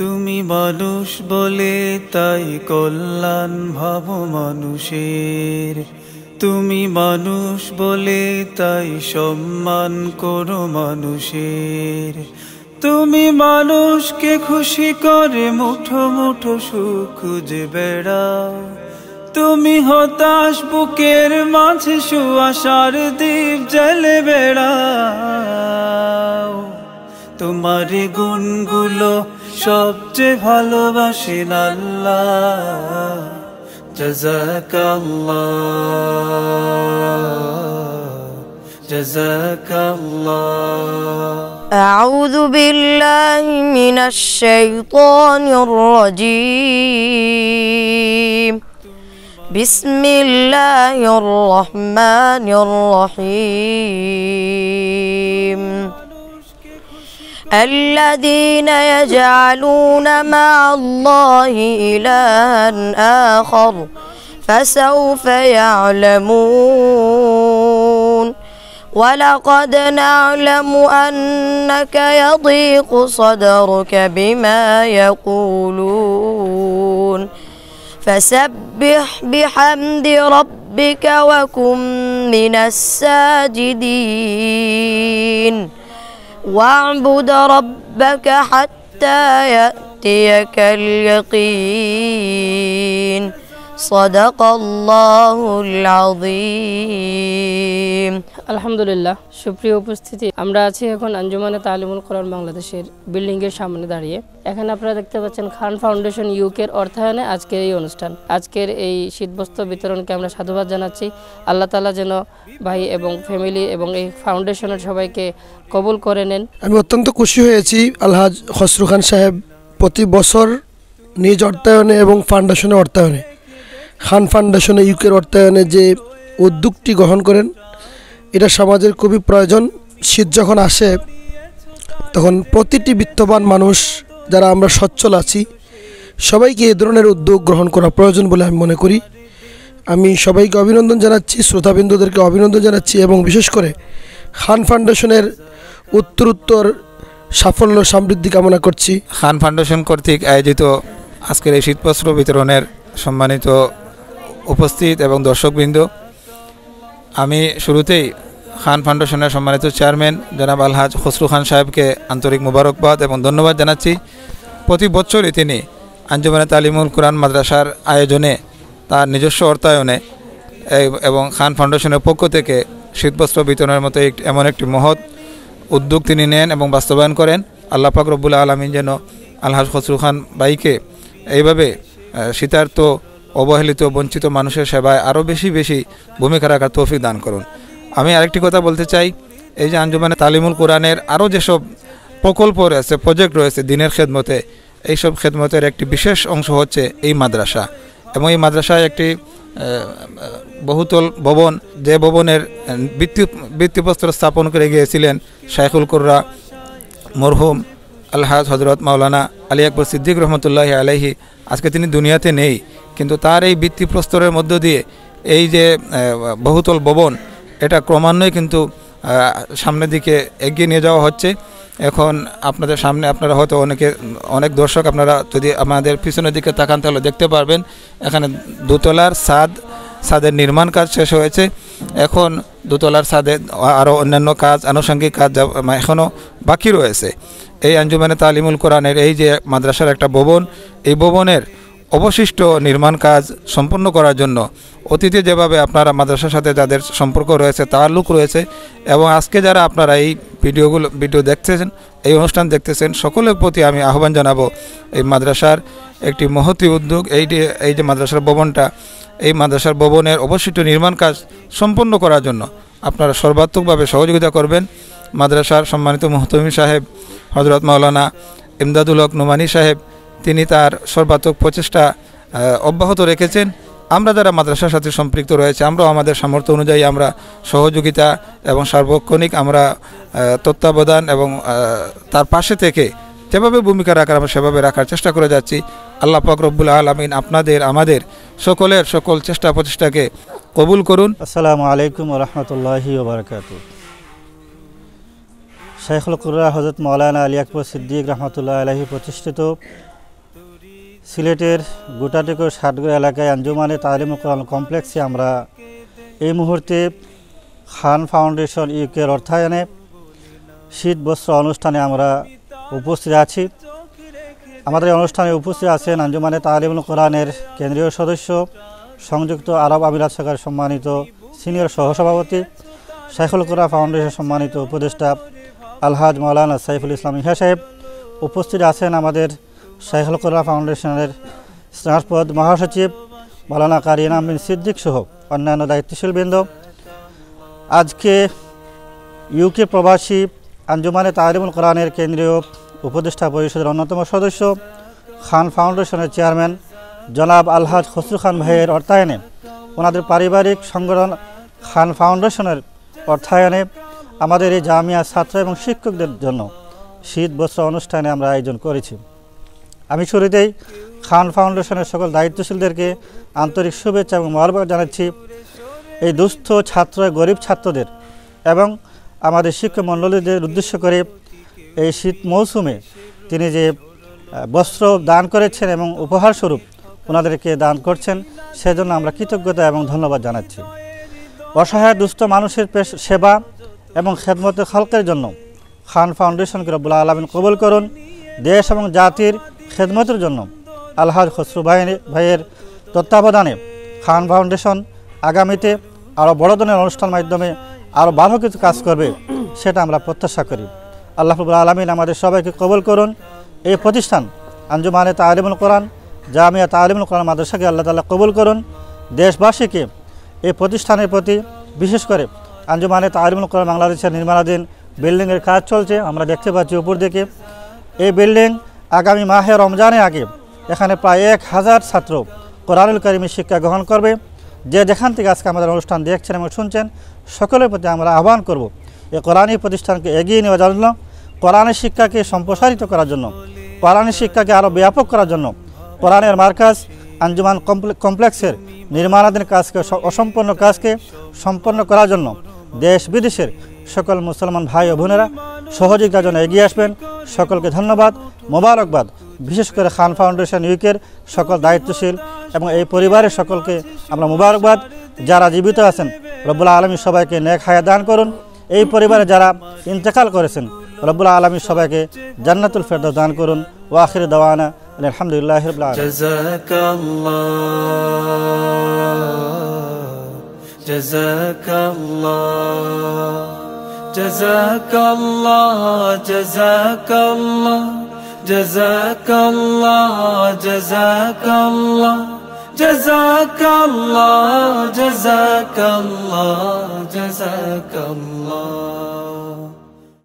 তুমি মানুষ বলে তাই কল্যাণ ভাব মানুষের, তুমি মানুষ বলে তাই সম্মান করো মানুষের। তুমি মানুষকে খুশি করে মুঠো মুঠো সুখ খুঁজে বেড়াও, তুমি হতাশ বুকের মাঝে সুআশার দ্বীপ জ্বেলে বেড়াও। তোমার গুণগুলো সবচেয়ে ভালোবাসেন আল্লাহ। জাযাকাল্লাহ, জাযাকাল্লাহ। আউযু বিল্লাহি মিনাশ শাইতানির রাজীম। বিসমিল্লাহির রহমানির রহিম। الذين يجعلون مع الله إلها آخر فسوف يعلمون ولقد نعلم أنك يضيق صدرك بما يقولون فسبح بحمد ربك وكن من الساجدين واعبد ربك حتى يأتيك اليقين صدق الله العظيم। আলহামদুলিল্লাহ, সুপ্রিয় উপস্থিতি, আমরা আছি এখন আঞ্জুমানে তালিমুল কোরআন বাংলাদেশের বিল্ডিং এর সামনে দাঁড়িয়ে। এখানে আপনারা দেখতে পাচ্ছেন খান ফাউন্ডেশন ইউকের অর্থায়নে আজকের এই অনুষ্ঠান, আজকের এই শীতবস্ত্র বিতরণকে আমরা সাধুবাদ জানাচ্ছি। আল্লাহ তাআলা যেন ভাই এবং ফ্যামিলি এবং এই ফাউন্ডেশনের সবাইকে কবুল করে নেন। আমি অত্যন্ত খুশি হয়েছি আলহাজ খসরু খান সাহেব প্রতি বছর নিজ অর্থায়নে এবং ফাউন্ডেশনের অর্থায়নে, খান ফাউন্ডেশনে ইউকের অর্থায়নে যে উদ্যোগটি গ্রহণ করেন, এটা সমাজের খুবই প্রয়োজন। শীত যখন আসে তখন প্রতিটি বিত্তবান মানুষ যারা আমরা সচ্ছল আছি সবাইকে এই ধরনের উদ্যোগ গ্রহণ করা প্রয়োজন বলে আমি মনে করি। আমি সবাইকে অভিনন্দন জানাচ্ছি, শ্রোতাবিন্দুদেরকে অভিনন্দন জানাচ্ছি এবং বিশেষ করে খান ফাউন্ডেশনের উত্তরোত্তর সাফল্য সমৃদ্ধি কামনা করছি। খান ফাউন্ডেশন কর্তৃক আয়োজিত আজকের এই শীতবস্ত্র বিতরণের সম্মানিত উপস্থিত এবং দর্শকবৃন্দ, আমি শুরুতেই খান ফাউন্ডেশনের সম্মানিত চেয়ারম্যান জনাব আলহাজ খসরু খান সাহেবকে আন্তরিক মুবারকবাদ এবং ধন্যবাদ জানাচ্ছি। প্রতি বছরই তিনি আঞ্জুমানে তালিমুল কোরআন মাদ্রাসার আয়োজনে তার নিজস্ব অর্থায়নে এবং খান ফাউন্ডেশনের পক্ষ থেকে শীতবস্ত্র বিতরণের মতো এমন একটি মহৎ উদ্যোগ তিনি নেন এবং বাস্তবায়ন করেন। আল্লাহ পাক রব্বুল আলামিন যেন আলহাজ খসরু খান ভাইকে এইভাবে শীতার্ত, অবহেলিত, বঞ্চিত মানুষের সেবায় আরও বেশি বেশি ভূমিকা রাখার তৌফিক দান করুন। আমি আরেকটি কথা বলতে চাই, এই যে আঞ্জুমানে তালিমুল কোরআনের আরও যেসব প্রকল্প রয়েছে, প্রজেক্ট রয়েছে দিনের খেদমতে, এইসব খেদমতের একটি বিশেষ অংশ হচ্ছে এই মাদ্রাসা। এবং এই মাদ্রাসায় একটি বহুতল ভবন, যে ভবনের ভিত্তিপ্রস্তর স্থাপন করে গিয়েছিলেন শাইখুল কুররা মরহুম আলহাজ হজরত মাওলানা আলী আকবর সিদ্দিক রহমতুল্লাহি আলাইহি। আজকে তিনি দুনিয়াতে নেই, কিন্তু তার এই ভিত্তিপ্রস্তরের মধ্য দিয়ে এই যে বহুতল ভবন, এটা ক্রমান্বয়ে কিন্তু সামনের দিকে এগিয়ে নিয়ে যাওয়া হচ্ছে। এখন আপনাদের সামনে আপনারা হয়তো অনেক দর্শক আপনারা যদি আমাদের পিছনের দিকে তাকান তাহলে দেখতে পারবেন এখানে দোতলার ছাদের নির্মাণ কাজ শেষ হয়েছে। এখন দোতলার ছাদে আরও অন্যান্য কাজ, আনুষঙ্গিক কাজ এখনও বাকি রয়েছে। এই আঞ্জুমানে তালিমুল কোরআনের এই যে মাদ্রাসার একটা ভবন, এই ভবনের অবশিষ্ট নির্মাণ কাজ সম্পূর্ণ করার জন্য অতীতে যেভাবে আপনারা মাদ্রাসার সাথে যাদের সম্পর্ক রয়েছে, তাল্লুক রয়েছে, এবং আজকে যারা আপনারা এই ভিডিও দেখতেছেন, এই অনুষ্ঠান দেখতেছেন, সকলের প্রতি আমি আহ্বান জানাবো এই মাদ্রাসার একটি মহতী উদ্যোগ, এই যে মাদ্রাসার ভবনটা, এই মাদ্রাসার ভবনের অবশিষ্ট নির্মাণ কাজ সম্পন্ন করার জন্য আপনারা সর্বাত্মকভাবে সহযোগিতা করবেন। মাদ্রাসার সম্মানিত মুহতামিম সাহেব হজরত মাওলানা ইমদাদুল হক নোমানী সাহেব, তিনি তার সর্বাত্মক প্রচেষ্টা অব্যাহত রেখেছেন। আমরা যারা মাদ্রাসার সাথে সম্পৃক্ত রয়েছে, আমরাও আমাদের সামর্থ্য অনুযায়ী আমরা সহযোগিতা এবং সার্বক্ষণিক আমরা তত্ত্বাবধান এবং তার পাশে থেকে যেভাবে ভূমিকা রাখার আমরা সেভাবে রাখার চেষ্টা করে যাচ্ছি। আল্লাহ পাক রব্বুল আলামিন আপনাদের আমাদের সকলের সকল চেষ্টা প্রচেষ্টাকে কবুল করুন। আসসালামু আলাইকুম ওয়া রাহমাতুল্লাহি ওয়া বারাকাতুহু। শাইখুল কুররা হযরত মাওলানা আলী আকবর সিদ্দিক রহমতুল্লাহ আলাইহি প্রতিষ্ঠিত সিলেটের গোটাটেকো ষাটগড় এলাকায় আঞ্জুমানে তালিমুল কোরআন কমপ্লেক্সে আমরা এই মুহূর্তে খান ফাউন্ডেশন ইউকের অর্থায়নে শীত বস্ত্র অনুষ্ঠানে আমরা উপস্থিত আছি। আমাদের এই অনুষ্ঠানে উপস্থিত আছেন আঞ্জুমানে তালিমুল কোরআনের কেন্দ্রীয় সদস্য, সংযুক্ত আরব আমিরাত শাখার সম্মানিত সিনিয়র সহসভাপতি, শাইখুল কুররা ফাউন্ডেশন সম্মানিত উপদেষ্টা আলহাজ মাওলানা সাইফুল ইসলাম ইহা সাহেব। উপস্থিত আছেন আমাদের শাইখুল কুররা ফাউন্ডেশনের স্নাতক মহাসচিব মাওলানা কারি ইনাম বিন সিদ্দিক সহ অন্যান্য দায়িত্বশীলবৃন্দ। আজকে ইউকে প্রবাসী আঞ্জুমানে তালিমুল কোরআনের কেন্দ্রীয় উপদেষ্টা পরিষদের অন্যতম সদস্য, খান ফাউন্ডেশনের চেয়ারম্যান জনাব আলহাজ খসরু খান ভাইয়ের অর্থায়নে, ওনাদের পারিবারিক সংগঠন খান ফাউন্ডেশনের অর্থায়নে আমাদের এই জামিয়া ছাত্র এবং শিক্ষকদের জন্য শীত বস্ত্র অনুষ্ঠানে আমরা আয়োজন করেছি। আমি শুরুতেই খান ফাউন্ডেশনের সকল দায়িত্বশীলদেরকে আন্তরিক শুভেচ্ছা এবং মোবারকবাদ জানাচ্ছি। এই দুস্থ ছাত্র, গরিব ছাত্রদের এবং আমাদের শিক্ষক মণ্ডলীদের উদ্দেশ্য করে এই শীত মৌসুমে তিনি যে বস্ত্র দান করেছেন এবং উপহার স্বরূপ ওনাদেরকে দান করছেন, সেজন্য আমরা কৃতজ্ঞতা এবং ধন্যবাদ জানাচ্ছি। অসহায় দুস্থ মানুষের সেবা এবং খেদমতে খালকের জন্য খান ফাউন্ডেশনকে রব্বুল আলামিন কবুল করুন। দেশ এবং জাতির খেদমতের জন্য আলহাজ খসরু ভাইয়ের তত্ত্বাবধানে খান ফাউন্ডেশন আগামীতে আরও বড় ধরনের অনুষ্ঠানের মাধ্যমে আরও ভালো কিছু কাজ করবে, সেটা আমরা প্রত্যাশা করি। আল্লাহ রব্বুল আলামিন আমাদের সবাইকে কবুল করুন। এই প্রতিষ্ঠান আঞ্জুমানে তালিমুল কোরআন জামিয়া তালিমুল কোরআন মাদ্রাসাকে আল্লাহ তাআলা কবুল করুন। দেশবাসীকে এই প্রতিষ্ঠানের প্রতি, বিশেষ করে আঞ্জুমানে তালিমুল কোরআন বাংলাদেশের নির্মাণাধীন বিল্ডিংয়ের কাজ চলছে, আমরা দেখতে পাচ্ছি উপর দিকে। এই বিল্ডিং আগামী মাহে রমজানে আগে এখানে প্রায় 1000 ছাত্র কোরআনুল কারীমের শিক্ষা গ্রহণ করবে। যে যেখান থেকে আজকে আমাদের অনুষ্ঠান দেখছেন এবং শুনছেন, সকলের প্রতি আমরা আহ্বান করব এই কোরআনী প্রতিষ্ঠানকে এগিয়ে নেওয়ার জন্য, কোরআনের শিক্ষাকে সম্প্রসারিত করার জন্য, কোরআনের শিক্ষাকে আরও ব্যাপক করার জন্য, কোরআনের মার্কাজ আঞ্জুমান কমপ্লেক্সের নির্মাণাধীন কাজকে, অসম্পূর্ণ কাজকে সম্পন্ন করার জন্য দেশ বিদেশের সকল মুসলমান ভাই ও বোনেরা সহযোগিতার জন্য এগিয়ে আসবেন। সকলকে ধন্যবাদ, মোবারকবাদ। বিশেষ করে খান ফাউন্ডেশন ইউকের সকল দায়িত্বশীল এবং এই পরিবারের সকলকে আমরা মোবারকবাদ। যারা জীবিত আছেন, রব্বুল আলামিন সবাইকে নেক হায়াত দান করুন। এই পরিবারে যারা ইন্তেকাল করেছেন, রব্বুল আলামিন সবাইকে জান্নাতুল ফেরদৌস দান করুন। ওয়া আখির দাওয়ানা আলহামদুলিল্লাহি রাব্বিল আলামিন। জাযাকাল্লাহ জাযাকাল্লাহ জাযাকাল্লাহ জাযাকাল্লাহ জাযাকাল্লাহ জাযাকাল্লাহ জাযাকাল্লাহ জাযাকাল্লাহ।